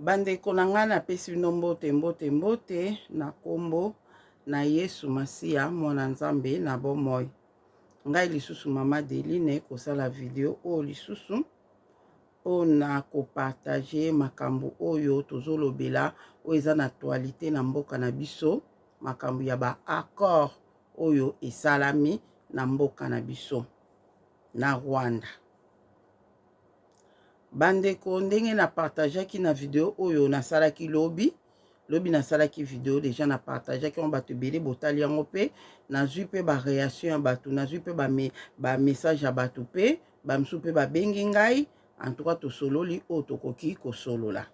Bandeko na nga na pesi bino mbote na kombo na Yesu Masiya mwana Nzambe na bomoi. Ngai lisusu mama Deline kosala video oyo lisusu na kopartage makambo oyo tozolobela oyo eza na actualité na mboka na biso, makambo ya ba accord oyo esalami na mboka na biso na Rwanda. Bandeko ndenge na partageaki na video oyo nasalaki lobi nasalaki video deja na partageaki on bato ebele botali yango pe nazwi pe ba réaction ya bato, nazwi pe ba message ya bato pe bamsu pe babengi ngai en tout cas tosololi oyo tokoki kosolola.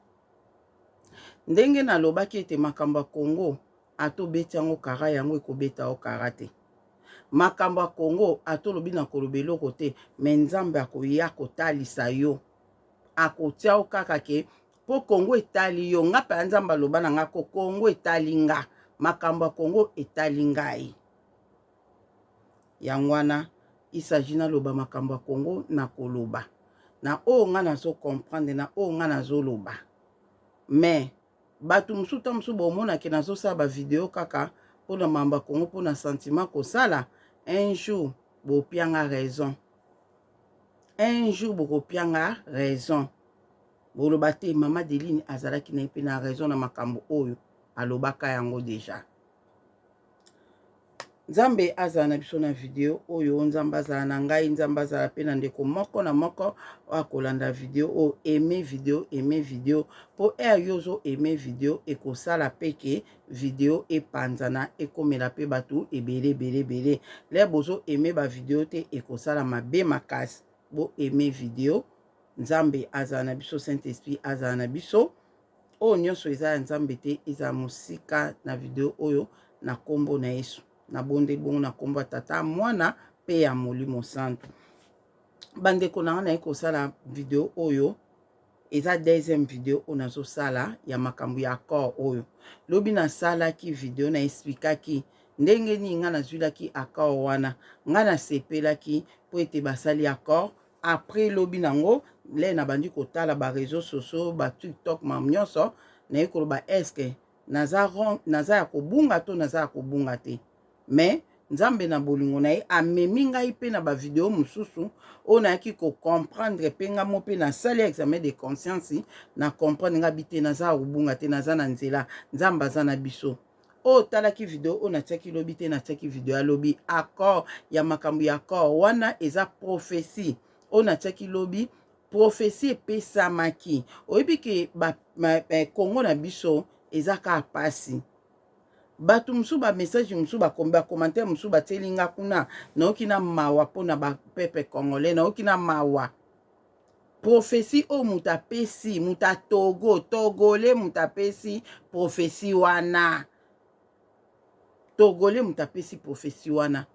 Ndenge nalobaki ete makambo ya Congo atobeti yango kara yango ekobeta o kara te. Makambo ya Congo atolobi na koloba eloko te, me Nzambe akoya kotalisa yo. Akotia kaka ke po Congo etali yo nga pa Nzambe aloba na nga ko Congo etali nga, makambo ya Congo etali ngai. Yangwana isagina loba makambo ya Congo na koloba na o nga nazo comprendre na o nga nazo loba. Mais batu musuta musu bomona ke nazo sa ba video kaka po na mamba Congo po na sentiment ko sala, un jour bo pianga raison. Un jour boko pianga raison. Boloba te mama Deline azalaki na epe na raison na makambo oyo alobaka yango deja. Nzambe azala na biso na video oyo, Nzambe azala na ngai, Nzambe azala pe na ndeko moko na moko akolanda video o aime video po yozo aime video ekosala peke video epanzana ekomela pe batu ebele le bozo aime ba video te ekosala mabe makasi. Bo aime video, Nzambe azala na biso, Saint-Esprit azala na biso o nyonso eza ya Nzambe te eza musika na video oyo na kombo na Yesu. Na bonde bongo na kombo tata mwana pe ya Molimo Santo. Bandeko na nga ekosala video oyo eza deuxième video oyo nazo sala ya makambo ya accord oyo. Lobi na sala ki video na explikaki ndenge ni nga nazwilaki accord wana, nga na sepelaki po ete basali accord. Après lobi nango le na bandi kotala ba réseaux sociaux ba TikTok mam nyonso na ekoloba eske naza ya kobunga to naza ya kobunga te. Mais Nzambe na bolingo na ye amemi ngai pe na ba video mususu o na yaki ko comprendre pe nga mo pe na sali examen de conscience na comprendre nga bite naza obunga te, naza na nzela, Nzambe aza na biso. O talaki video o na tiaki lobi te na tiaki video ya lobi accord ya makambo ya accord wana eza prophétie. O na tiaki lobi prophétie epesamaki. Oyebi ke Congo na biso eza ka pasi. Batu musu ba message musu ba commentaire musu ba telinga kuna na okina mawa pona ba pepe congolais na okina mawa. Prophétie o mutapesi muta togolais mutapesi prophétie wana. Togolais mutapesi prophétie wana.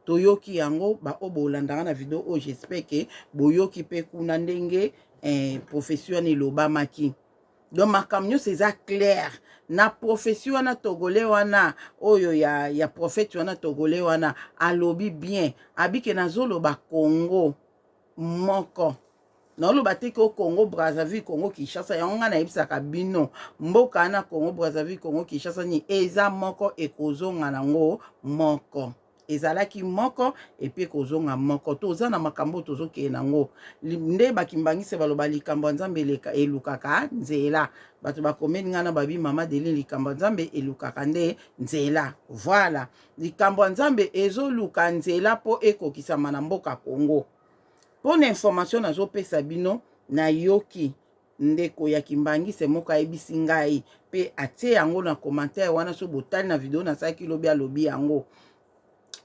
Toyoki yango ba obolandanga na video o j'espère que boyoki pe kuna ndenge prophétie wana elobamaki. Donc makambo nyonso eza clair na prophétie wana togolais wana oyo ya prophète wana togolais wana alobi bien abike nazoloba Congo moko na oloba te ke Congo Brazzaville Congo Kinshasa yango nga nayebisaka bino mboka na Congo Brazzaville Congo Kinshasa ni eza moko ekozonga nango moko. Ezalaki moko epe kozonga moko. Toza na makambo tozoke nango. Nde bakimbangise baloba likambo Nzambe elukaka nzela. Bato bakomeni nga na babi mama Deline likambo Nzambe elukaka nde nzela. Voilà. Likambo Nzambe ezoluka nzela po ekokisama na mboka Congo. Pona information nazopesa bino na yoki ndeko ya kimbangise moko ayebisi ngai pe atie yango na commentaire wana so botali na video na saki lobi alobi yango.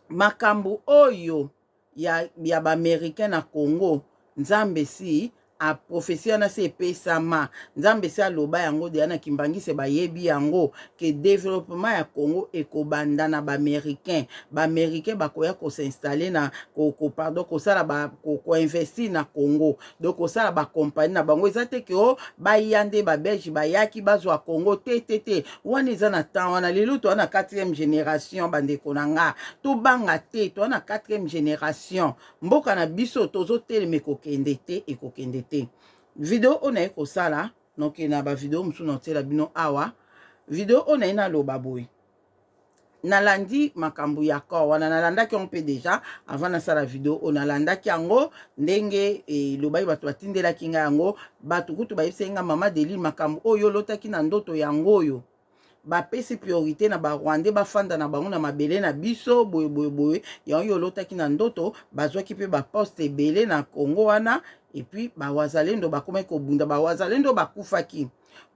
Makambo oyo ya ba américain na Congo Nzambe si a prophétie na se pesama, Nzambe si aloba yango de na kimbangise bayebi yango ke développement ya Congo ekobanda na ba américain bakoya ko s'installer na ko sala ko investir na Congo, donc ko sala ba compagnie na bango ezate ke o ba yande ba belge ba yaki bazwa Congo te wana eza na temps wana lelo to na 4e génération bandeko na nga to banga te to na 4e génération mboka na biso tozo teleme kokende te ekokende te. Video on a ekosala donc na ba video musu na tela bino awa video on na loba boy nalandi makambu ya ko wana nalandaki on pe déjà avant na sala video on nalandaki yango ndenge lobai bato batindelaki nga yango bato kutu bayesenga mama Deli makambu oyo lotaki na ndoto yango yo bapesi priorité na barwandais bafanda na bango na mabele na biso boye yango yo lotaki na ndoto bazwaki pe baposte ebele na Congo wana et puis bawazalendo bakomaki kobunda bawazalendo bakufaki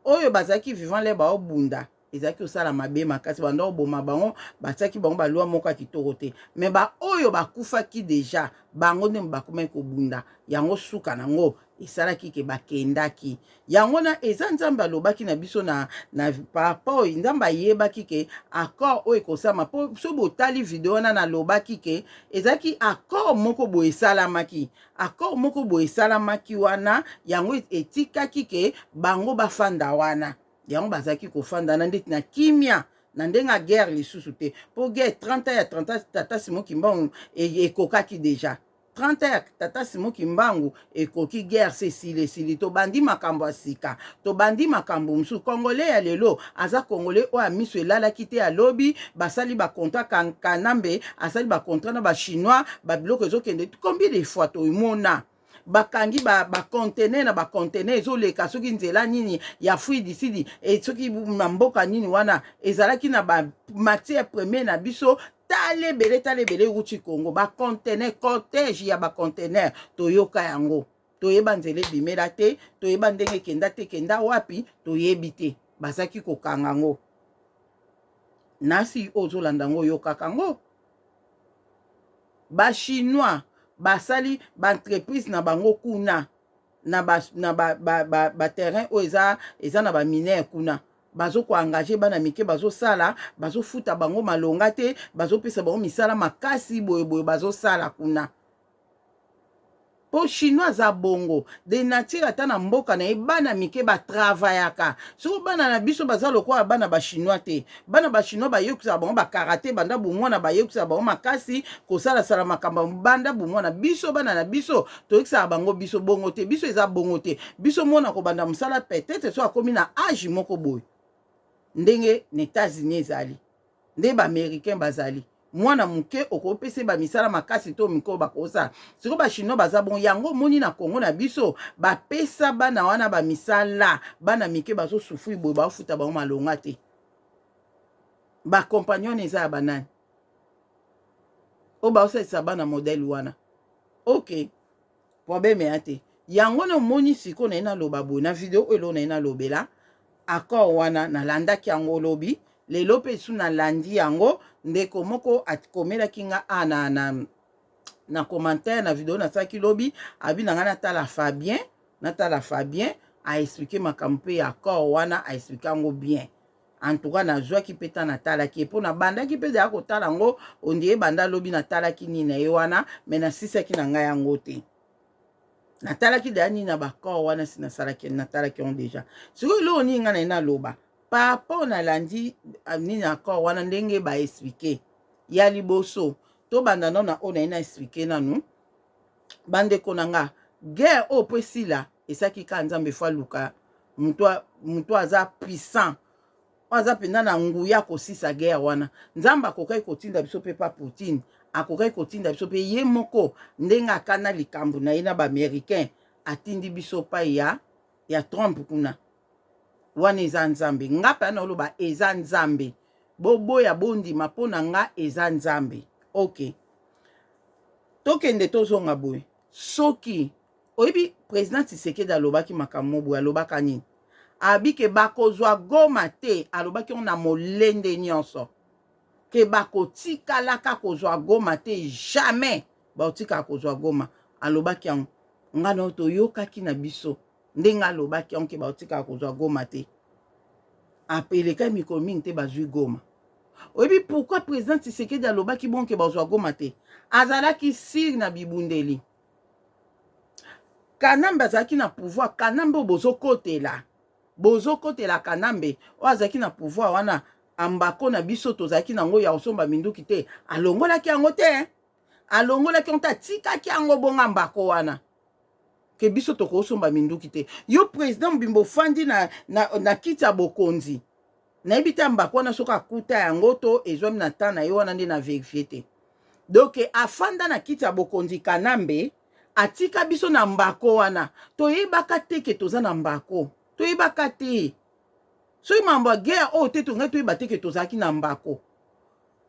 oyo bazalaki vivant le baobunda ezaki osala mabe makasi banda oboma bango batiaki bango balwa moko ya kitoko te me baoyo bakufaki deja bango nde bakomaki kobunda yango suka nango esalaki ke bakendaki yango na eza nzambe alobaki na biso na rapport nzambe ayebaki ke accord oyo ekosama po so botali video wana nalobaki ke ezalaki accord moko boye esalamaki accord moko boye esalamaki wana yango etikaki ke bango bafanda wana yango bazaki kofanda na ndeti na kimia na ndenga guerre lisusu te po guerre 30 ya 30 tata Simon Kimbangu ekokaki deja 30 ya tata Simon Kimbangu ekoki guerre sesili to bandi makambo asika to bandi makambo musu congolais ya lelo aza congolais o amiso elalaki te alobi basali ba contrat kanambe asali ba contrat na ba chinois ba biloko ezokende combien de fois to imona bakangi bakontener na bakontener ezoleka soki nzela nini ya fluide sidi soki na mboka nini wana ezalaki na bamatière première na biso tale ebele uti Congo bakontener cortège ya bakontener toyoka yango toyeba nzela ebimela te toyeba ndenge kenda te kenda wapi toyebi te bazaki kokanga ngo nasi ozolanda ngo yokaka ngo ba chinois basali ba entreprise na bango kuna na terrain o eza na ba mineur kuna bazo ko engager bana mike bazo sala bazo futa bango malonga te bazo pesa bango misala makasi boye bazo sala kuna po chinois za bongo de nature ata na mboka na ebana mike ba travaillaka so bana na biso baza lokwa bana ba chinois te bana ba chinois ba yekusa bango ba karate banda bumwana ba yekusa bango makasi ko sala sala makamba banda bumwana biso bana na biso to yekusa bango biso bongo te biso eza bongo te biso mona ko banda musala peut-être so akomi na âge moko boy ndenge na États-Unis ezali nde ba américain bazali mwana muke okopese ba misala makasi to miko bakosa siko ba chinois baza bon yango moni na Congo na biso ba pesa bana wana ba misala bana mike bazo souffrir boy ba futa ba malonga te ba compagnon eza banani o ba osa bana modèle wana OK problème ate yango na moni siko na ina loba boy na video elo na ina lobela accord wana na landaki yango lobi lelo pe su na landi yango ndeko moko atikomelaki nga na commentaire na video na saki lobi abi na nga natala Fabien a expliquer makambo pe ya accord wana a expliquer yango bien en tout cas nazwaki pe ta natalaki po na bandaki pe de kotala yango ondie banda lobi natalaki nini na ye wana me nasisaki na ngai yango te natalaki de nini na baccord wana si nasalaki natalaki yango deja sikoyo lo nini nga na ye naloba par rapport na landi nini accord wana ndenge ba expliquer ya liboso to banda na ona ina expliquer nanu bandeko na nga guerre o pesila esaki ka nzambe fa luka muto aza puissant aza penda na nguya kosisa guerre wana nzamba akokai kotinda biso pe pa Poutine akokai kotinda biso pe ye moko ndenge akana likambo na ye na ba américain atindi biso pa ya Trump kuna wana eza nzambe nga pa na oloba eza nzambe boboya bondima mpo na nga eza nzambe OK tokende tozonga boye soki oyebi président Tshisekedi alobaki makambo boye alobaka nini abike bakozwa Goma te alobaki on na molende nyonso ke bakotikalaka kozwa Goma te jamais baotika kozwa Goma alobaki yango nga na toyokaki na biso ndenge alobaki yango ke baotika kozwa Goma te apeleka mikolo mingi te bazwi Goma oyebi pourquoi président Tshisekedi alobaki bon ke bazwa Goma te azalaki sir na bibundeli Kanambe azalaki na pouvoir Kanambe bozokotela Kanambe o azalaki na pouvoir wana ambako na biso tozalaki nango ya osomba minduki te alongolaki yango te alongolaki yango te atikaki yango bonga mbako wana ke biso tokosomba minduki te. Yo président Mbimbo fandi na kiti ya bokonzi. Nayebi te mbako wana soki akuta yango to ezwami na temps na ye wana nde na verifie te. Donc afanda na kiti ya bokonzi Kanambe atika biso na mbako wana. Toyebaka te ke toza na mbako. Toyebaka te. Soki mambo ya guerre oyo te tongai toyeba te ke tozalaki na mbako.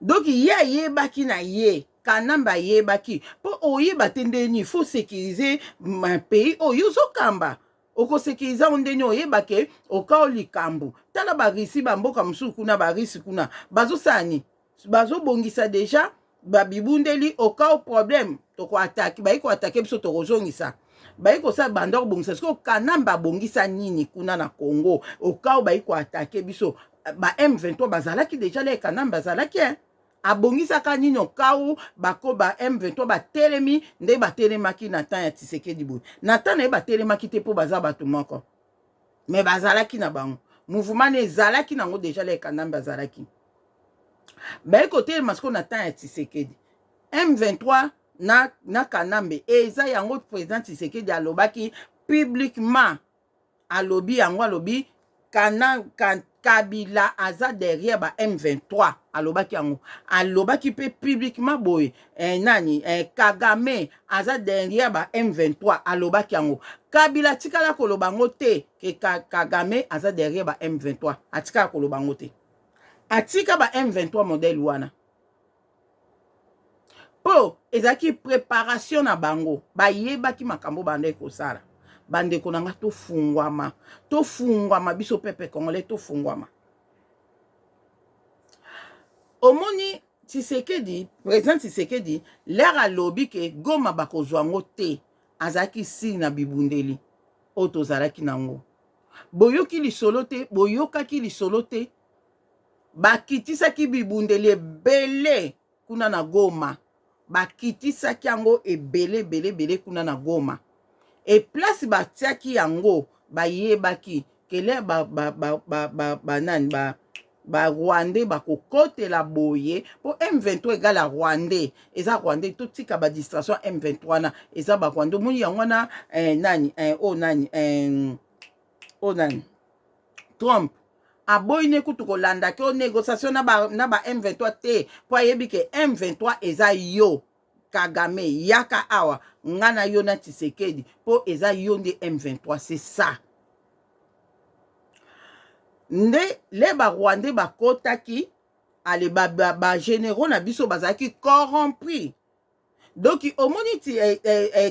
Donc ye ayebaki na ye. Kanambe ayebaki. Po oyeba te ndeni faut sécuriser ma pays oyo ozokamba. Oko sécuriser ndeni oyeba ke oka likambo. Tala ba risi ba mboka musuku kuna ba risi kuna. Bazo sani. Bazo bongisa deja ba bibundeli oka problème. Toko attaque. Ba iko attaquer biso to rozongisa. Ba iko sa bandor bongisa. Sko Kanamba bongisa nini kuna na Congo. Oka ba iko attaquer biso. Ba M23 bazalaki deja le Kanamba bazalaki hein. Abongisaka nini okawu bako ba M23 ba telemi nde ba telemaki na temps ya Tshisekedi boy. Na temps na ba telemaki te po baza bato moko. Mais bazalaki na bango. Mouvement ezalaki nango déjà les Kanamba bazalaki. Ba côté masko na temps ya Tshisekedi. M23 na Kanambe eza yango président Tshisekedi alobaki publiquement alobi yango alobi Kabila aza derrière ba M23 alobaki yango alobaki pe publiquement boy Kagame aza derrière ba M23 alobaki yango Kabila tikala koloba ngo te ke Kagame aza derrière ba M23 atika koloba ngo te atika ba M23 modèle wana po ezaki préparation na bango bayebaki makambo bande kosala bande konanga to fungwama biso pepe congolais to fungwama omoni Tshisekedi président Tshisekedi l'air a lobby ke Goma bakozwa ngo te azaki si na bibundeli oto zalaki nango boyoki lisolo te boyokaki lisolo te bakitisaki bibundeli ebele kuna na Goma bakitisaki yango ebele kuna na Goma et place batiaki yango bayebaki kele ba Rwandais bakokotela boye po M23 égale à Rwandais eza Rwandais to tika ba distraction M23 na eza ba Rwandais moni yango na nani Trump aboyine kutu kolanda ke négociation na ba M23 te po yebi ke M23 eza yo Kagame yaka awa ngana yo na Tshisekedi po eza yo nde M23 c'est ça nde le ba Rwandais bakotaki ale ba généraux na biso bazaki corrompu donc omoni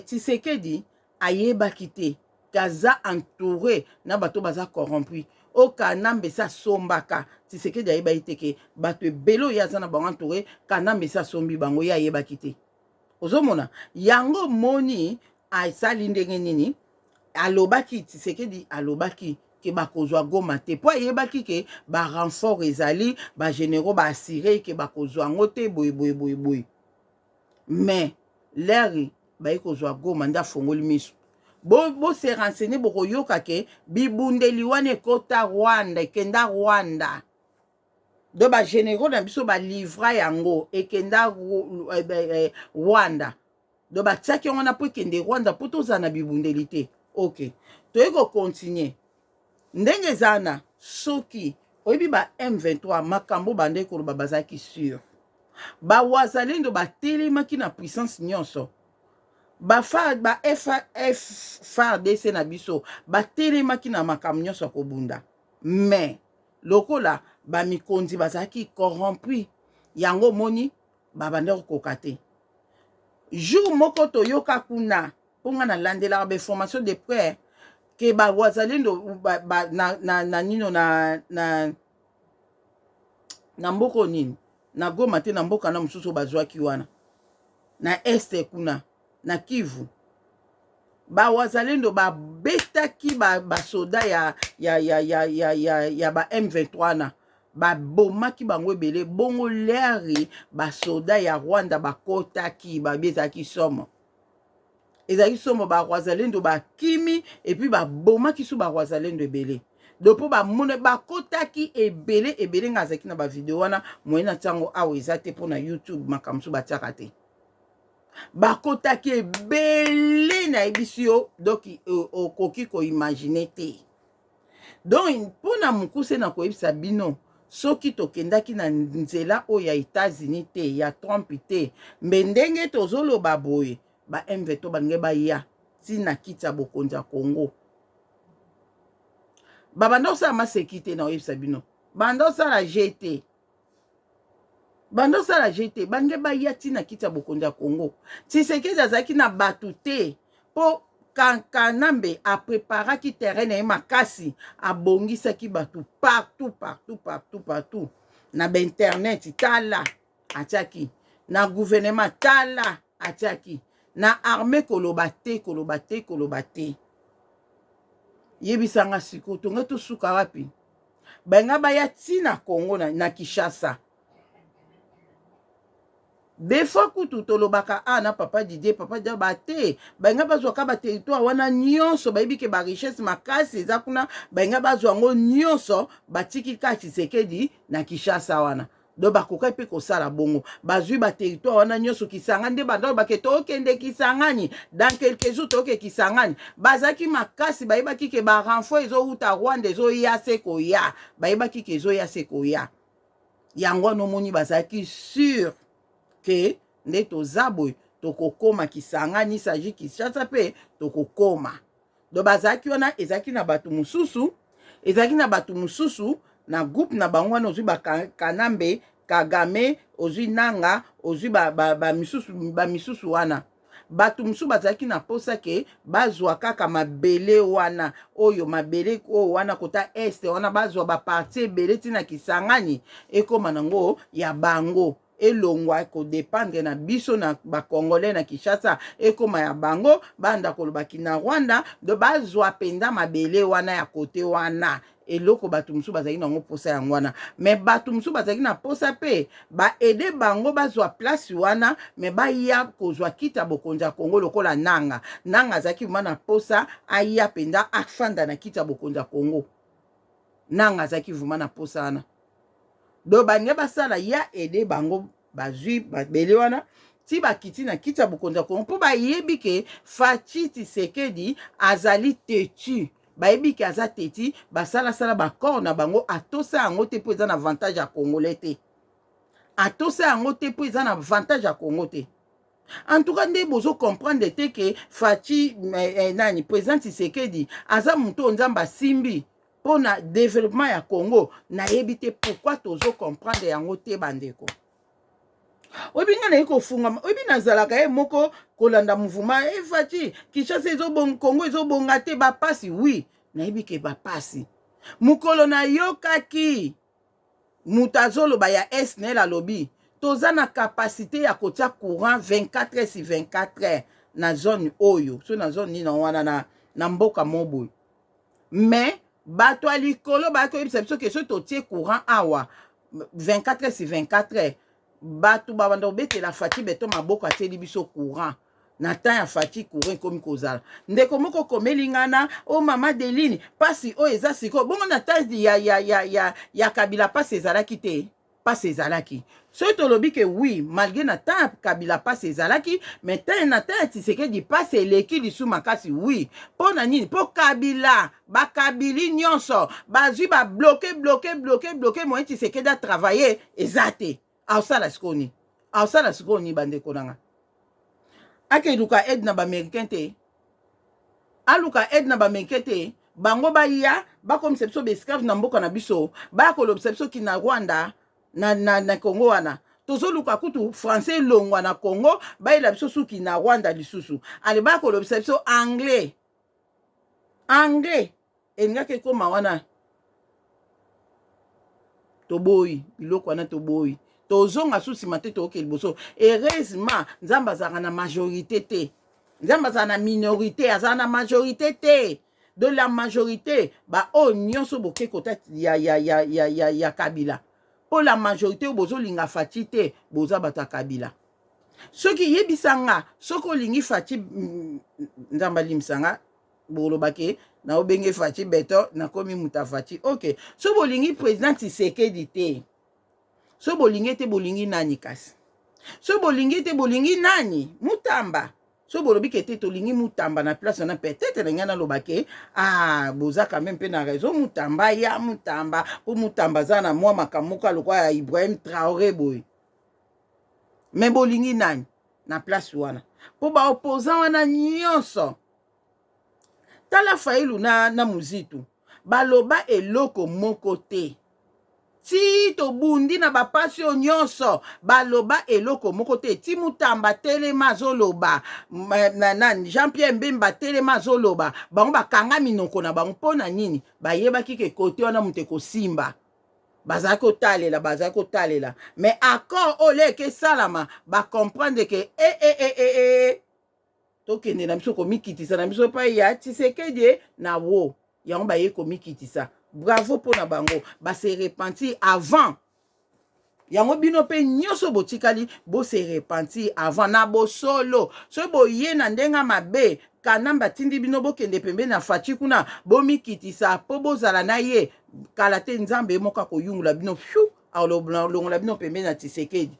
Tshisekedi ayebaki te kaza entouré na bato baza corrompu o Kanambe sa sombaka Tshisekedi ayebaki te ke bato ebelo yaza na bango entouré Kanambe sa sombi bango ya ayebaki te ozomona yango moni asali ndenge nini alobaki Tshisekedi alobaki ke bakozwa Goma te po ayebaki ke ba renfort ezali ba généraux ba assuré ke bakozwa ngo te boy mais l'air ba kozwa Goma nda fongoli miso bo se renseigner bokoyoka ke bibundeli wana ekota Rwanda ekenda Rwanda do ba généraux na biso ba livra yango ekenda Rwanda do ba tiaki yango na po ekende Rwanda po toza na bibundeli te ok toyeko continuer ndenge zana soki oyebi ba M23 makambo bande koloba bazaki sûr ba wazalendo batelemaki na puissance nyonso ba FARDC na biso batelemaki na makambo nyonso kobunda mais lokola ba mikonzi bazaki corrompu yango moni babande kokoka te jour moko toyoka kuna ponga na landela ba information de près ke ba wazalendo na nino na mboko nini na Goma te na mboka na mususu bazwaki wana na este kuna na Kivu ba wazalendo ba betaki ba soda ya ba M23 na ba bomaki bango ebele bongo leri ba soda ya Rwanda bakotaki ba bezaki somo ezaki somo ba wazalendo ba kimi et puis ba bomaki su ba wazalendo ebele dopo ba mone bakotaki ebele ngazaki na ba video wana moyena tango awo ezate po na YouTube makamsu batiaka te bakotaki ebele na yebisi yo donc okoki koimagine te. Donc mpona mokuse na koyebisa bino soki tokendaki na nzela oyo ya États-Unis te ya Trump te mbe ndenge tozoloba boye ba M23 balingi baya ntina kiti ya bokonzi ya Congo babanda osala masekite na oyebisa bino banda osala GT balingi baya ntina kiti ya bokonzi ya Congo. Tshisekedi azalaki na bato te mpo Kanambe apreparaki terrain na ye makasi abongisaki bato partout na internet tala atiaki na gouvernement tala atiaki na armée koloba te yebisanga siko tonga tosuka wapi benga baya tina Congo na Kinshasa. Des fois kutu tolobaka na papa Didier bate benga bazwaka ba territoire wana nyonso bayibi ke ba richesse makasi eza kuna benga bazwa ngo nyonso batiki ka Tshisekedi na Kinshasa wana do bakoka pe kosala bongo bazwi ba territoire wana nyonso Kisangani nde bando baketo okende Kisangani dans quelques jours toke Kisangani bazaki makasi bayibaki ke ba renfort ezo uta Rwanda ezo ya seko ya bayibaki ke ezo ya seko ya yango no moni bazaki sûr que nde tozaboy tokokoma Kisangani saji Kinshasa pe tokokoma do bazaki wana ezaki na batu mususu na groupe na bango wana ozwi Kanambe Kagame ozwi Nanga ozwi ba misusu wana batu mususu bazaki na posa ke bazwa kaka mabele wana oyo mabele o wana kota este wana bazwa ba parti ebele tina Kisangani ekoma nango ya bango elongwa ko dépendre na biso na ba Congolais na Kinshasa ekoma ya bango banda kolobaki na Rwanda do bazwa penda mabele wana ya kote wana eloko batu mususu bazaki nango posa yango wana mais batu mususu bazaki na posa pe ba aider bango bazwa place wana mais baya kozwa kita bokonzi ya Congo lokola Nanga azaki mana posa aya penda afanda na kita bokonzi ya Congo Nanga azaki vuma posa wana do bange basala ya aider bango bazwi babele wana ti bakiti na kiti ya bokonzi ya Congo mpo bayebi ke Faci Tshisekedi azali tetu bayebi ke aza teti basala bakor na bango atosa yango te mpo eza na avantage ya Congolais te atosa yango te mpo eza na avantage ya Congo te. En tout cas nde bozo comprendre te ke Faci président Tshisekedi aza mutu nzambe asimbi pour na développement ya Congo nayebi te pourquoi tozo comprendre yango te bandeko. Oyebi nga na ye kofunga oyebi nazalaka ye moko kolanda mouvement Faci Kinshasa ezobonga Congo ezobonga te bapasi oui nayebi ke bapasi mukolo na yokaki mutu azoloba ya SNL alobi toza na kapasité ya kotia courant 24 heures sur 24 heures na zone oyo so na zone nina wana na mboka moboy mais bato ya likolo bakoyebisa biso ke so totie courant awa 24 heures sur 24 heures bato babanda kobetela Faci beto maboko atieli biso courant na temps ya Faci courant ekomi kozala ndeko moko komelingana o mama Deline pasi oyo eza siko bongo na temps ya Kabila pasi ezalaki te pasi ezalaki soki tolobi ke oui malgré na temps ya Kabila pasi ezalaki mais na temps ya Tshisekedi pasi eleki lisu makasi oui mpo na nini mpo Kabila bakabili nyonso bazwi babloke moyen Tshisekedi atravaille eza te aosala sikoni bandeko nanga ake luka aide na baaméricain te aluka aide na baaméricain te bango baya bakomisa biso baesclave na mboka na biso baya kolobisa biso ki na Rwanda na Congo wana tozoluka kutu français elongwa na Congo bayela biso suki na Rwanda lisusu ale baya kolobisa biso anglais elingaki ekoma wana toboyi biloko wana toboyi tozonga susima te toke liboso heureusement nzambe azalaka na majorité te nzambe azala na minorité azala na majorité te de la majorité oyo nyonso boke kota ya Kabila mpo la majorité oyo bozolinga Faci te boza bato ya Kabila soki yebisanga soki olingi Faci nzambe alimbisanga bolobake na obenge Faci beto nakomi muta Faci ok so bolingi président Tshisekedi te so bolingi te bolingi nani kasi So bolingi te bolingi nani Mutamba. So bolobi ke te tolingi Mutamba na place na peut-être na ngana lobake boza quand même pe na raison Mutamba ya Mutamba po Mutamba za na mwa makamuka lokwa ya Ibrahim Traoré boy. Mais bolingi nani na place wana. Po ba opposant wana nyonso. Tala Fayulu na Muzitu. Baloba eloko moko te. Ti to bundi na bapasi nyonso baloba eloko moko te. Ti Mutamba telema zoloba Jean-Pierre Mbemba telema zoloba bango bakanga minoko na bango pona nini bayebaki ke kote wana muteko simba bazako talela mais accord oleke salama ba comprendre que tokende na biso komikitisa na biso pa ya Tshisekedi na wo yango baye komikitisa. Bravo pour na bango ba se repentir avant yango bino pe nyoso botikali bo se repentir avant na bo solo so boye na ndenga mabe kanamba tindi bino bokende pembe na fachi kuna bomikitisa po bozala na ye kala te nzambe moka koyungula bino fiu alongola bino pembe na Tshisekedi.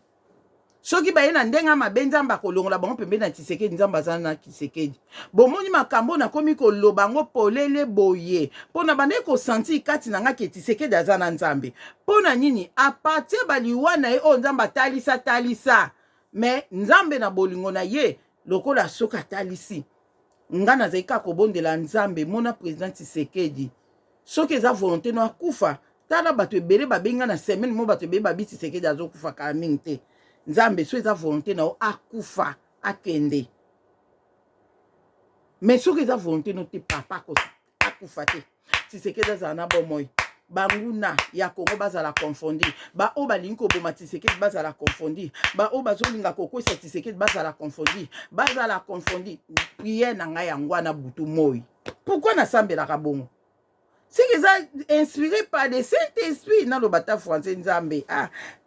Soki baye na ndenga mabe nzamba kolongola bango pembe na Tshisekedi nzamba zana na Tshisekedi. Bomoni makambo na komi koloba ngo polele boye. Pona bande ko senti kati na nga ke Tshisekedi azana nzambe. Pona nini a partir baliwa na ye o nzamba talisa. Mais nzambe na bolingo na ye lokola soka talisi. Nga na zaika kobondela nzambe mona président Tshisekedi. Soki eza volonté no akufa. Tala bato ebele babenga na semaine mo bato ebele babi Tshisekedi azokufa ka mingi te. Nzambe so eza volonté na o akufa akende. Mais soki eza volonté no te papa ko akufa te. Tshisekedi azala na bomoi. Banguna ya Congo bazala confondi. Ba o balingi ko boma Tshisekedi bazala confondi. Ba o bazolinga kokwesa Tshisekedi bazala confondi. Bazala confondi. Prière na ngai yangwana butu moi. Pourquoi na sambelaka bongo? C'est que ça inspiré par le Saint-Esprit dans le bata français nzambe.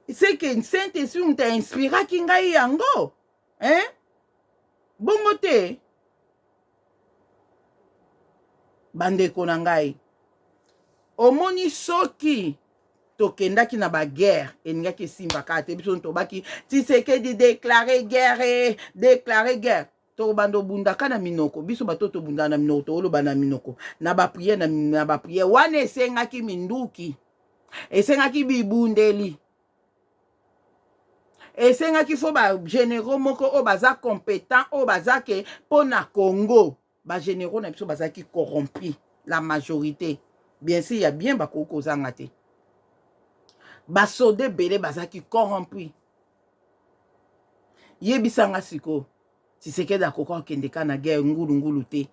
C'est que le Saint-Esprit t'a inspiré ki ngai yango. Hein? Bongo te. Bandeko na ngai. Omoni soki tokendaki na ba guerre eningaki simba kate biso tobaki Tshisekedi déclarer guerre. To bando bunda kana minoko biso batoto bunda na minoko to oloba na minoko na ba prière wana esengaki minduki esengaki bibundeli esengaki fo ba généraux moko o baza compétent o baza ke pona Congo ba généraux na biso bazaki corrompu la majorité bien sûr il y a bien bakoko zangate ba soldé belé bazaki corrompu yebisanga siko Tshisekedi akoko kendeka na guerre ngulu te.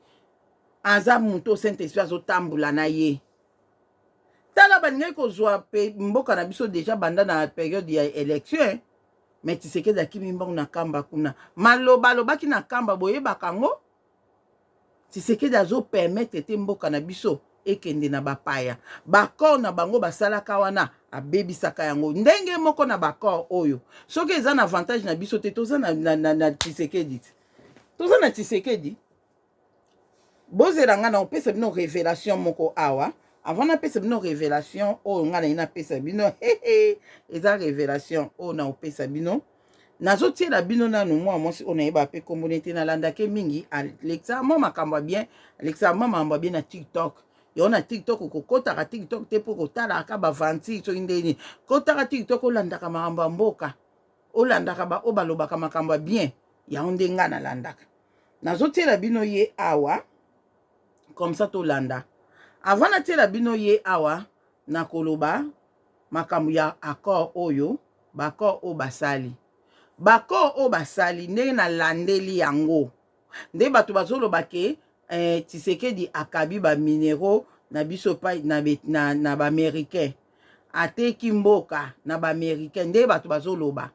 Aza muto Saint-Esprit azotambula na ye. Tala balingai kozwa mboka na biso déjà banda na période ya élection. Mais Tshisekedi akimi mbongo na kamba kuna. Maloba lobaki na kamba boyebaka ngo. Tshisekedi azo permettre te mboka na biso ekende na bapaya. Bakor na bango basalaka wana abebisaka yango. Ndenge moko na bakor oyo. Soki eza na avantage na biso te toza na Tshisekedi. Toza na Tshisekedi. Bozela nga na opesa bino révélation moko awa. Avant na pesa bino révélation o nga na ina pesa bino eza révélation o na opesa bino. Nazo tiela bino na no mwa mwasi ona yeba pe komunité na landake mingi Alexa mo makamba bien Alexa mo makamba bien na TikTok. Yo na TikTok kokota ka TikTok te po kotala ka ba vanti so indeni. Kota ka TikTok olandaka makamba mboka. Olandaka ba o balobaka makamba bien. Ya onde nga na landaka. Nazo tiela bino ye awa comme ça to landa. Avant na tiela bino ye awa na koloba makambo ya accord oyo bakor o basali. Bakor o basali ndenge na landeli yango. Nde bato bazoloba ke Tshisekedi akabi ba minéraux na biso pa na ba américain. Ateki mboka na ba américain nde bato bazoloba.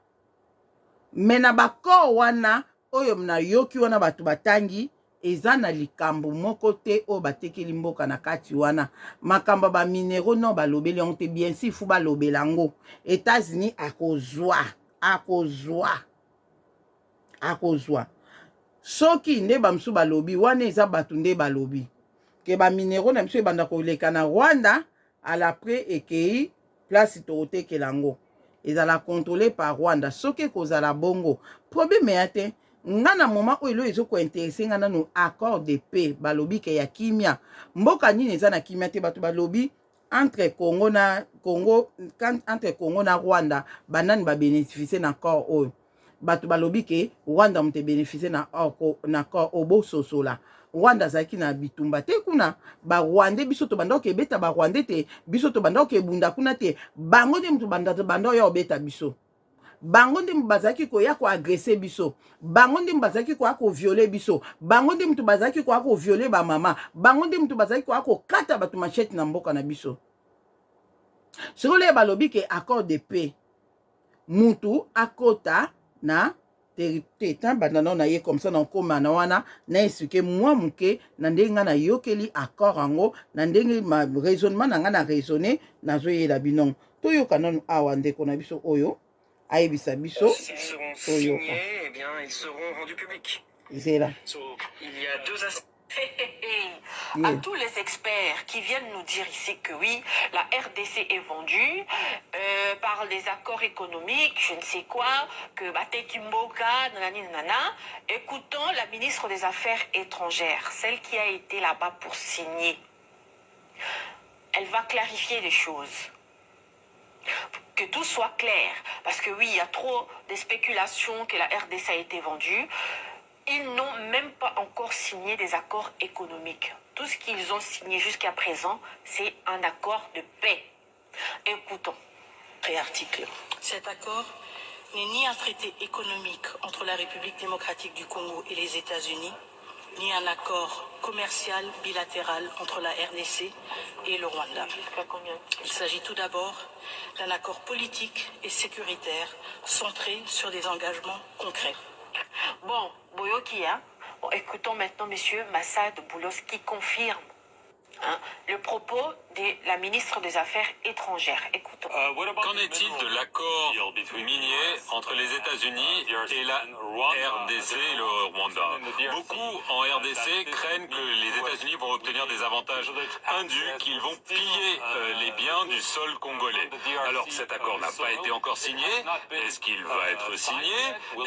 Mais na bakor wana oyo na yoki wana bato batangi eza na likambo moko te o batekeli mboka na kati wana. Makamba ba minéraux no balobeli yango te bien si fu balobela ngo. États-Unis akozwa. Soki nde bamsu balobi wana eza bato nde balobi. Ke ba minéraux na biso ebanda koleka na Rwanda à l'après ekei place to otekela ngo. ezala contrôlé par Rwanda soki kozala bongo problème ya te nga na moment oyo elo ezokointeresse nga nanu accord de paix balobi ke ya kimia mboka nini eza na kimia te bato balobi entre Congo na Rwanda banani babénéficie na accord oyo bato balobi ke Rwanda moto bénéficie na accord obososola Rwanda azalaki na bitumba te kuna barwande biso tobanda okebeta barwande te biso tobanda okebunda kuna te bango nde moto banda oyo obeta biso bango nde bazalaki koya koagrese biso bango nde bazalaki koya koviole biso bango nde moto bazalaki koya koviole bamama bango nde moto bazalaki koya kokata bato machete na mboka na biso sikoyo balobi ke accord de paix mutu akota na te bandana na ye comme ça na okoma na wana na expliqué moi muke na ndenge nga na yokeli accord yango na ndenge ma raisonnement na nga na raisonner nazoyela bino toyoka nanu awa ndeko na biso oyo ayebisa biso toyoka eh bien ils seront rendus publics. Zéla. Il y a deux aspects. À tous les experts qui viennent nous dire ici que oui, la RDC est vendue par des accords économiques, je ne sais quoi, que Bate Kimboka, nanani nana, écoutons la ministre des Affaires étrangères, celle qui a été là-bas pour signer. Elle va clarifier les choses. Que tout soit clair. Parce que oui, il y a trop de spéculations que la RDC a été vendue. Ils n'ont même pas encore signé des accords économiques. Tout ce qu'ils ont signé jusqu'à présent, c'est un accord de paix. Écoutons. Article. Cet accord n'est ni un traité économique entre la République démocratique du Congo et les États-Unis, ni un accord commercial bilatéral entre la RDC et le Rwanda. Il s'agit tout d'abord d'un accord politique et sécuritaire centré sur des engagements concrets. Bon, Boyoki, hein? Bon, écoutons maintenant M. Massad Boulos qui confirme le propos de la ministre des Affaires étrangères. Écoutons. Qu'en est-il de l'accord minier entre les États-Unis et la RDC et le Rwanda? Beaucoup en RDC craignent que les États-Unis vont obtenir des avantages indus, qu'ils vont piller les biens du sol congolais. Alors cet accord n'a pas été encore signé. Est-ce qu'il va être signé?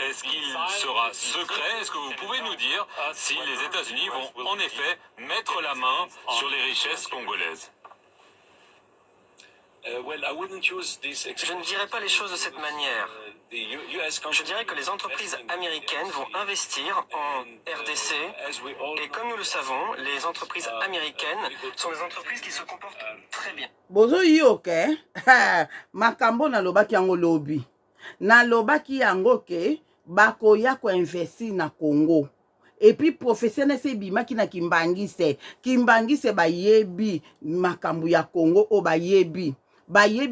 Est-ce qu'il sera secret? Est-ce que vous pouvez nous dire si les États-Unis vont en effet mettre la main sur les richesses congolaises? Je ne dirais pas les choses de cette manière. Je dirais que les entreprises américaines vont investir en RDC et comme nous le savons, les entreprises américaines sont des entreprises qui se comportent très bien. Bozo yoke makambo na lobaki yango lobi na lobaki yango ke bakoya ko investir na Congo. Et puis professionnel se bimaki na kimbangise bayebi makambo ya Congo o bayebi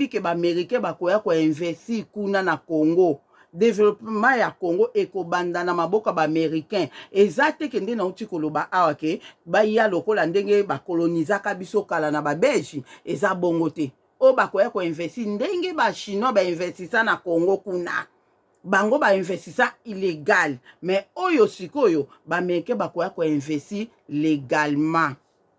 ke ba américain bakoya ko investir kuna na Congo. Développement ya Congo ekobanda na maboka ba américain ezate kende na uti koloba awa ke baya lokola ndenge ba kolonizaka biso kala na ba belge eza bongo te o bakoya ko investir ndenge ba chinois ba investissa na Congo kuna bango ba investissa illégal mais oyo sikoyo ba américain bakoya ko investir légalement.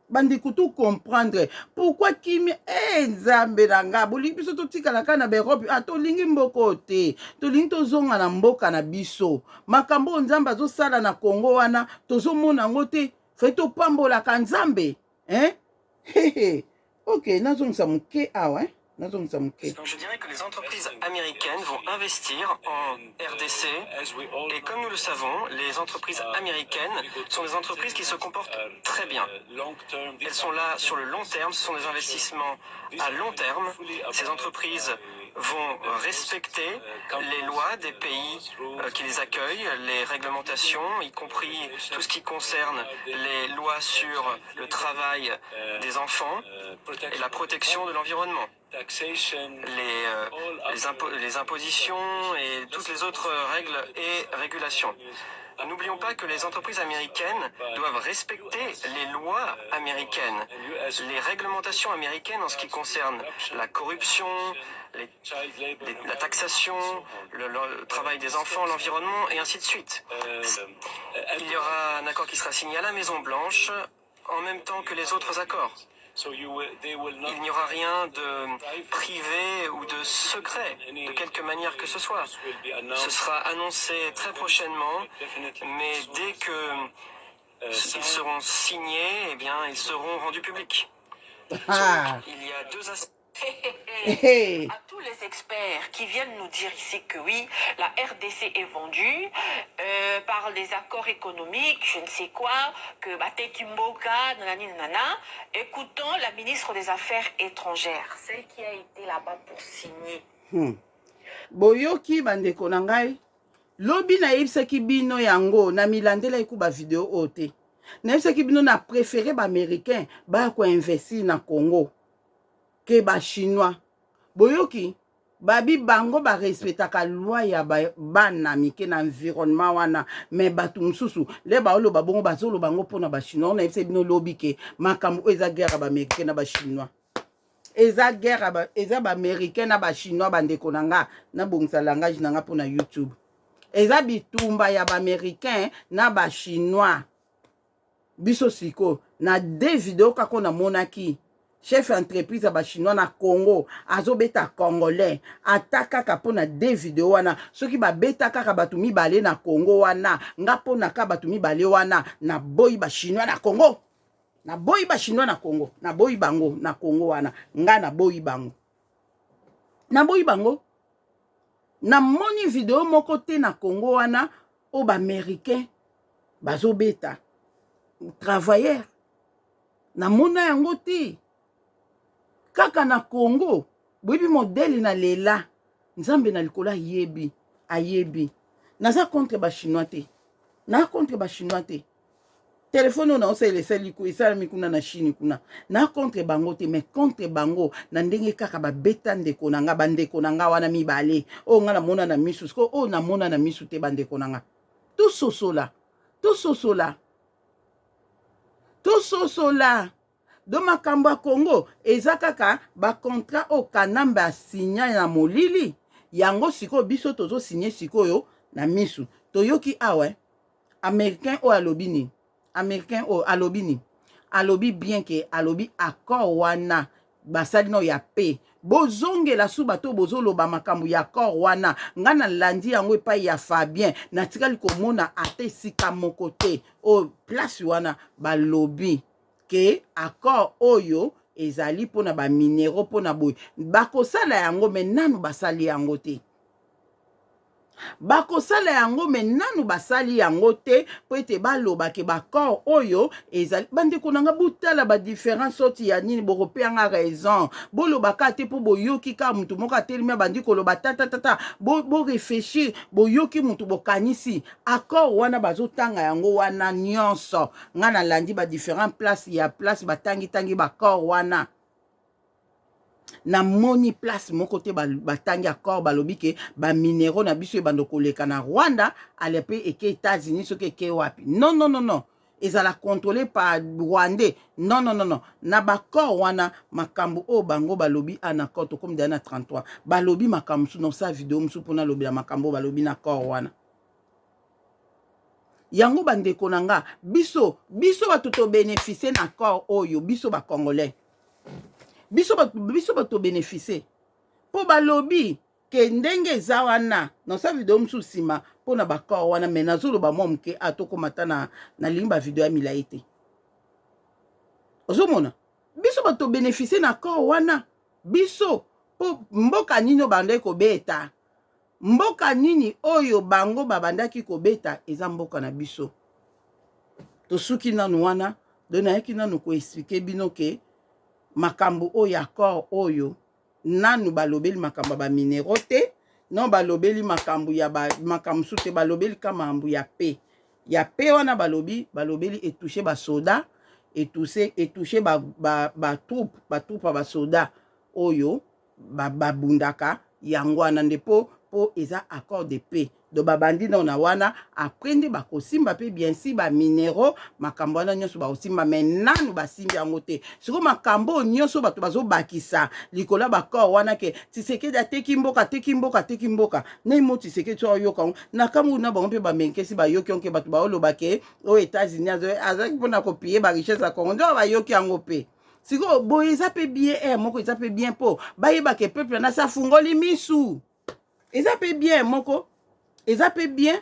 Bandi kutu comprendre pourquoi kimi nzambe na nga bolingi biso totikalaka na baerope tolingi mboko te tolingi tozonga na mboka na biso makambo nzambe azosala na Congo wana tozomona yango te fe topambolaka nzambe ok nazongisa moke awa Je dirais que les entreprises américaines vont investir en RDC et comme nous le savons, les entreprises américaines sont des entreprises qui se comportent très bien. Elles sont là sur le long terme, ce sont des investissements à long terme. Ces entreprises vont respecter les lois des pays qui les accueillent, les réglementations, y compris tout ce qui concerne les lois sur le travail des enfants et la protection de l'environnement. Les impositions et toutes les autres règles et régulations. N'oublions pas que les entreprises américaines doivent respecter les lois américaines, les réglementations américaines en ce qui concerne la corruption, la taxation, le travail des enfants, l'environnement et ainsi de suite. Il y aura un accord qui sera signé à la Maison Blanche en même temps que les autres accords. Il n'y aura rien de privé ou de secret, de quelque manière que ce soit. Ce sera annoncé très prochainement, mais dès que ils seront signés, eh bien, ils seront rendus publics. Ah. Donc, il y a deux aspects. Hey. À tous les experts qui viennent nous dire ici que oui, la RDC est vendue par les accords économiques, je ne sais quoi, que Bate Kimboka, nanani nanana, écoutons la ministre des Affaires étrangères, celle qui a été là-bas pour signer. Boyoki bandeko na ngai lobi na yebisaki bino yango na milandela ekuba video ote na yebisaki bino na préféré ba américain ba ko investir na Congo ke ba chinois boyoki babi bango ba respectaka loi ya bana mike na environnement wana me batu mususu le ba olo babongo bazolo bango pona ba chinois na yebisaki bino lobi ke makambo eza guerre ba américain na ba chinois eza guerre eza ba américain na ba chinois bandeko na nga na bongisa langage na nga pona YouTube eza bitumba ya ba américain na ba chinois biso siko na deux vidéos kako na monaki chef entreprise ya ba chinois na Congo azobeta congolais ataka ka pona deux vidéos wana soki ba beta kaka batu mibale na Congo wana nga pona ka batu mibale wana na boyi ba chinois na Congo na boyi ba chinois na Congo na boyi bango na Congo wana nga na boyi bango na moni video moko te na Congo wana o ba américain bazobeta travailleur na mona yango te kaka na Congo boyebi modèle na lela nzambe na likolo ayebi naza contre ba chinois te na contre ba chinois te téléphone na osa elesali ku esalami kuna na Chine kuna na contre bango te mais contre bango na ndenge kaka babeta ndeko na nga bandeko na nga wana mibale o nga na mona na misu siko o na mona na misu te bandeko na nga tout sosola do makambo ya Congo eza kaka ba contrat o kanamba signa na molili yango siko biso tozo signer sikoyo na misu toyoki awe américain o alobini américain o alobini alobi bien que alobi accord wana basali no ya paix bozongela su bato bozoloba makambo ya accord wana nga na landi yango epai ya Fabien natikali komona ate sika moko te o place wana balobi ke accord oyo ezali pona ba minéraux pona boy bakosala yango me nanu basali yango te bakosala yango me nanu basali yango te po ete baloba ke bakor oyo ezali bandeko na nga butala ba différence sorti ya nini bokopeanga raison bolobaka te po boyoki ka mutu moko atelemi bandi koloba tata bo réfléchir boyoki mutu bokanisi accord wana bazotanga yango wana nyonso nga na landi ba différent place ya place batangi bakor wana na moni place mon côté batangi accord balobi ke ba minéraux na biso bando koleka na Rwanda alepe eke États-Unis soki eke wapi non ezala contrôlé par Rwandais non na bakor wana makambo o bango balobi anaccord to comme dana 33 balobi makambo su no sa vidéo musu pona lobi makambo balobi na accord wana yango bandeko na nga biso bato to bénéficier na accord oyo biso ba congolais biso bato bénéficier po balobi ke ndenge eza wana na sa video musu sima po na bakor wana me nazoloba mwa moke atoko mata na limba video ya milai te ozomona biso bato bénéficier na akor wana biso po mboka nini bande kobeta mboka nini oyo bango babandaki kobeta eza mboka na biso tosuki nanu wana dona yaki nanu ko expliquer bino ke makambo oyo accord oyo nanu balobeli makambo ba minéraux te non balobeli makambo ya makambo sute balobeli kamambo ya paix wana balobeli etoucher ba soda etoucher ba troupe ba soda oyo babundaka yango wana ndepo po eza accord de paix do babandi na wana aprende bakosimba pe bien si ba minéraux makambo wana nyonso bakosimba mais nanu basimbi yango te siko makambo nyonso bato bazobakisa likola bakor wana ke Tshisekedi ateki mboka ne mo Tshisekedi so yoka na kamu na bango pe bamenkesi bayoki onke bato baoloba ke o États-Unis azaki mpona kopie ba richesse ya Congo ndo bayoki yango pe siko boye eza pe bien moko eza pe bien po bayeba ke peuple na sa fungoli misu eza pe bien moko eza pe bien.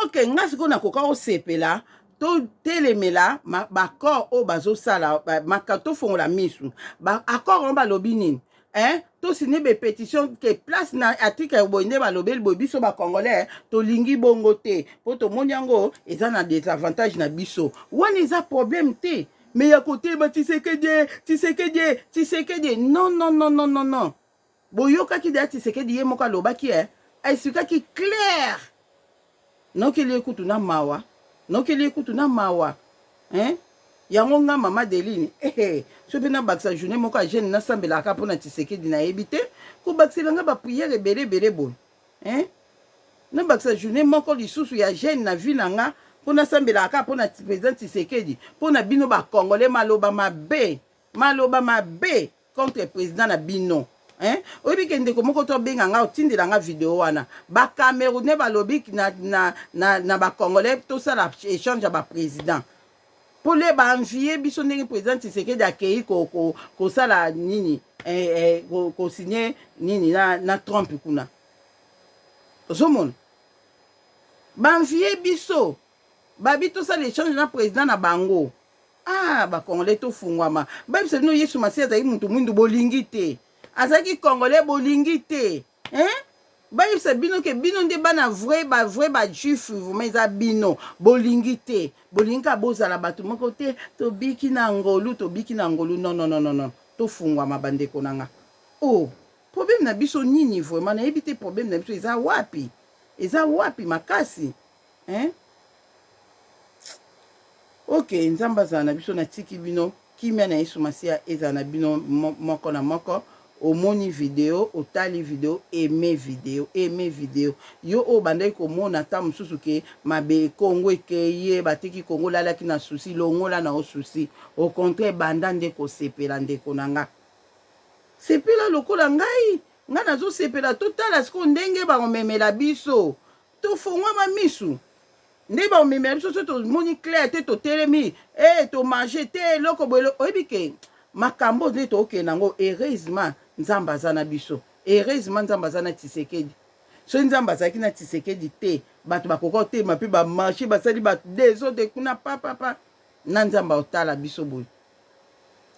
Ok nga siko nakoka osepela to telemela bakor o bazosala makato fongola misu ba accord on balobi nini to signer be pétition ke place na article boyinde balobeli boy biso ba congolais to lingi bongo te po to moni yango eza na désavantage na biso wani eza problème te mais ya côté ba Tshisekedi non boyoka ki da Tshisekedi ye moko alobaki aisukaki clair nokeli ekutu na mawa yango nga mama Deline so pe na bakisa journée moko a jeune nasambelaka mpona Tshisekedi nayebi te kobakiselanga bapriere ebele boye na bakisa journée moko lisusu ya jeune na vie na nga mpo nasambelaka mpona président Tshisekedi mpona bino bakongole maloba mabe contre président na bino oyebi ke ndeko moko tobenga nga otindela nga video wana bakamerunais balobi na bakongolais tosala échange ya baprésident mpo le baenvie biso ndenge président Tshisekedi akei kosala nini kosigne nini na Trump kuna ozomona baenvie biso babi tosala échange na président na bango bakongolais tofungwama babisa bino Yesu Masiya azali mutu mwindu bolingi te azaki congolais bolingi te bayebisa bino ke bino nde bana vrai bajuif vraimen eza bino bolingi te bolingi ka bozala bato moko te tobiki na ngolu non tofungwama bandeko na nga problème na biso nini vraiment nayebi te problème na biso eza wapi makasi ok nzambe azala na biso natiki bino kimia na Yesu Masiya ezala na bino moko na moko omoni video otali video aimé video yo o bandai komona ta mususu ke mabe Kongo ekeye batiki Kongo lalaki na souci longola na o souci au contraire banda nde ko sepela ndeko nanga sepela lokola ngai nga nazo sepela totala siko ndenge ba omemela biso to fongwa ma misu nde ba omemela biso to moni clair te to telemi to manger te loko boelo oyebike makambo nde to okenda ngo heureusement nzambe aza na biso heureusement nzambe aza na Tshisekedi so nzambe azalaki na Tshisekedi te bato bakoka otema mpe bamarche basali bato desode kuna papa na nzambe otala biso boye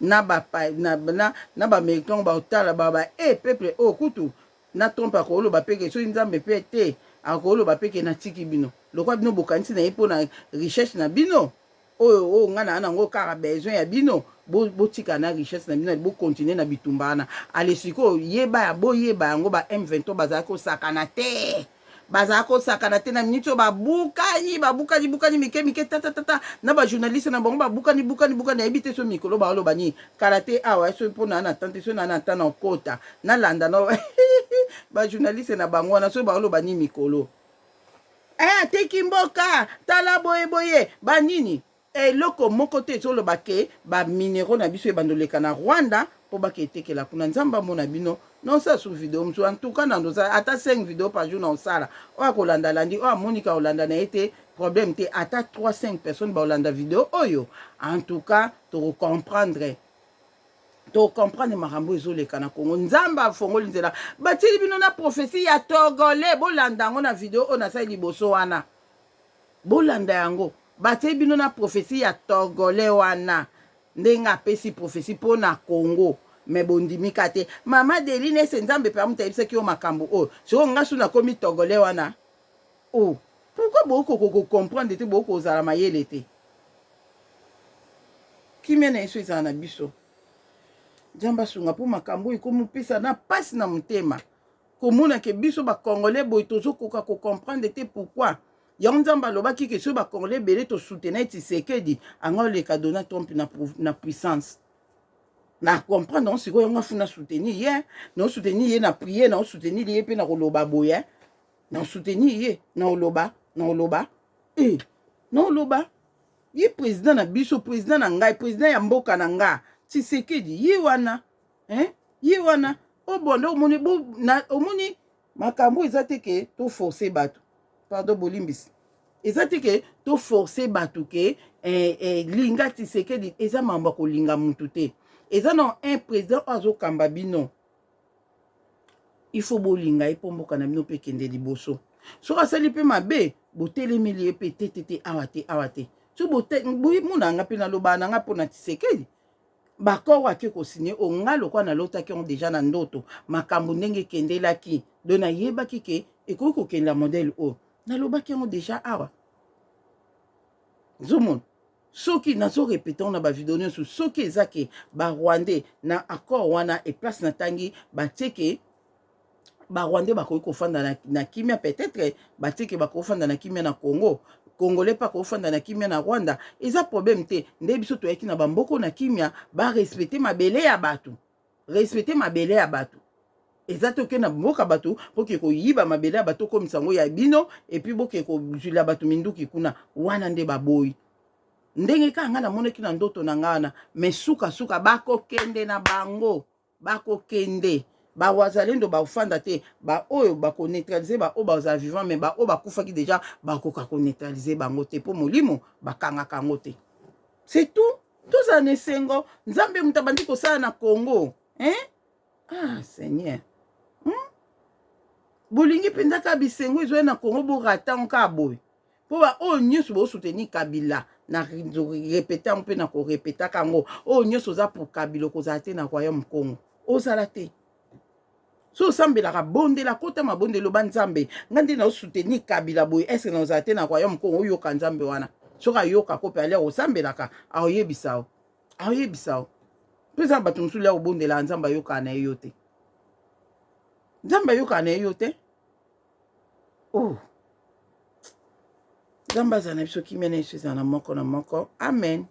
na baaméricain baotala peuple kutu na Trump akoloba peke so nzambe mpe te akoloba peke natiki bino lokwa bino bokanisi na ye mpona richesse na bino oyo nga na nango kaka besoin ya bino botika na richesse na bino bokontinue na bitumba wana ale sikoyo boyeba yango ba M23 bazalaki kosakana te na miniti oyo babukani mike tata na bajournaliste na bango babukani nayebi te so mikolo baoloba nini kala te awa so mpo na natante so na nata na okota nalanda na bajournaliste na bango wana so baoloba nini mikolo teki mboka tala boye banini eloko moko te ezoloba ke baminero na biso ebandoleka na Rwanda mpo baketekela kuna nzambe amona bino nosala su video mosu antuka na ndoza ata 5 video par jour na osala oyo akolanda landi oyo amonika olanda na ye te problème te ata 3-5 personnes baolanda video oyo antuka tokocomprendre makambo ezoleka na Kongo nzambe afongoli nzela batili bino na prophétie ya togolais bolanda yango na video oyo nasali liboso wana bolanda yango batili bino na prophétie ya togolais wana ndenge apesi prophétie mpo na Kongo me bondimika te mama Deline ese nzambe pe amutayebisaki yo makambo oyo soko nga su nakomi togolais wana pourquoi bokokomprendre te bokozala mayele te kimia na yesu ezala na biso nzambe asunga mpo makambo oyo ekomopesa na mpasi na motema komona ke biso bakongolais boye tozokoka kokomprendre te pourquoi yango nzambe alobaki ke so bakongolais ebele tosoutenir Tshisekedi anga oleka Donald Trump na puissance na comprendre sikoyo yango afuna soutenir ye na soutenir ye na prier na soutenir ye mpe na koloba boye na soutenir ye na oloba ye président na biso président na ngai président ya mboka na nga Tshisekedi ye wana obonde omoni makambo eza te ke to forcer bato pardon bolimbisi eza te ke to forcer bato ke linga Tshisekedi eza mamba kolinga mutu te eza na un président azokamba bino il faut bolinga ye mpo mboka na bino mpe kende liboso soki asali mpe mabe botelemeli ye mpe te awa te so munanga mpe naloba nanga mpo na Tshisekedi bakor ake kosigne onga lokwa nalotaki on deja na ndoto makambo ndenge ekendelaki do nayebaki ke ekoki kokenda modele oyo nalobaki yango deja awa zomona soki nazorepete na bavideo nyonso soki eza ke barwandais na accord wana eplace na tangi batieke barwandais bakoki kofanda na kimia peut-être batieke bakoki kofanda na kimia na Congo congolais pa kofanda na kimia na Rwanda eza problème te nde biso toyaki na bamboko na kimia barespecte mabele ya bato respecte mabele ya bato eza te okende na mboka bato boke koyiba mabele ya bato komisa yango ya bino epuis boke kozwila bato minduki kuna wana nde baboyi ndenge kaka nga namonaki na ndoto na nga wana me sukasuka bakokende na bango bakokende bawazalendo bafanda te baoyo bakoneutralize baoyo bazala vivant me baoyo bakufaki deja bakoka koneutralize bango te mpo molimo bakangaka yango te c'est tout tozala na esengo nzambe moto abandi kosala na Congo ah Seigneur bolingi mpenza kaka bisengo ezoya na Congo boratan kaka boye mpo baoyo nyonso bosoutenir Kabila na repete yango mpe na korepetaka yango oyo nyonso oza pour Kabila okozala te na royaume Congo ozala te so osambelaka bondela kota mabondelo banzambe nga nde naosoutenir Kabila boye eske na ozala te na royaume Congo oyoka nzambe wana soki ayoka ko mpe ale osambelaka aoyebisa o mpe eza bato mosusu lia kobondela nzambe ayokaka na ye yo te nzambe ayokaka na ye yo te nzambe azala na biso kimia na yesu ezala na moko amen.